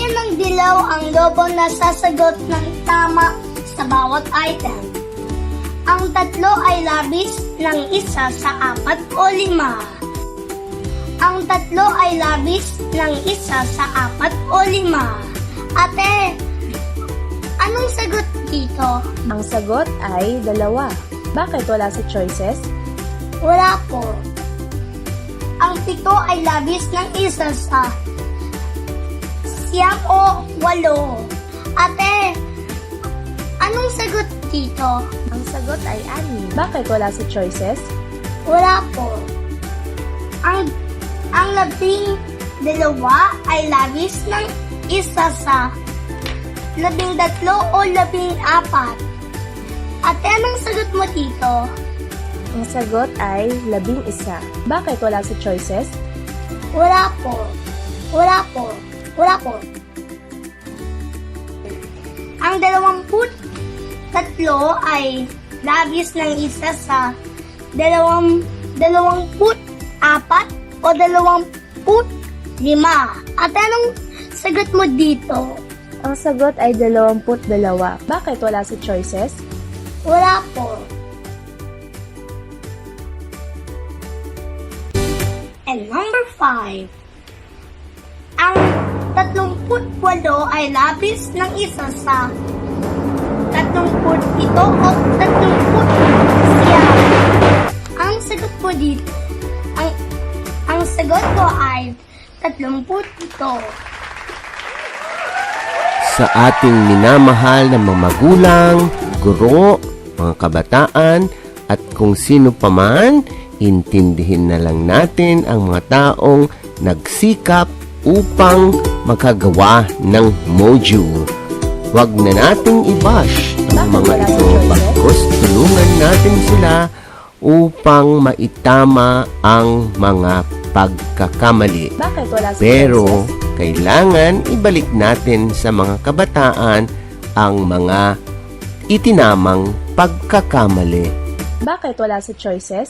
ng dilaw ang lobo na sasagot ng tama sa bawat item? Ang tatlo ay labis ng isa sa apat o lima. Ang tatlo ay labis ng isa sa apat o lima. Ate, anong sagot dito? Ang sagot ay 2. Bakit wala sa choices? Wala po. Ang 7 ay labis ng isa sa 9 o 8. Ate, anong sagot dito? Ang sagot ay 6. Bakit wala sa choices? Wala po. Ang 12 ay labis ng isa sa 13 o 14. Ate, anong sagot mo dito? Ang sagot ay 11. Bakit wala sa choices? Wala po. Wala po. Wala po. Ang 23 ay labis ng isa sa 24 o 25. At anong sagot mo dito? Ang sagot ay 22. Bakit wala sa choices? Wala po. And number 5. Ang 38 ay labis ng isa sa 37 o 39. Ang sagot po dito, ang sagot ko ay 37. Sa ating minamahal na mga magulang, guro, mga kabataan, at kung sino paman, intindihin na lang natin ang mga taong nagsikap upang makagawa ng module. Huwag na nating i-bash ang mga ito, bagkus tulungan natin sila upang maitama ang mga pagkakamali. Bakit wala sa Pero choices? kailangan ibalik natin sa mga kabataan ang mga itinamang pagkakamali. Bakit wala sa choices?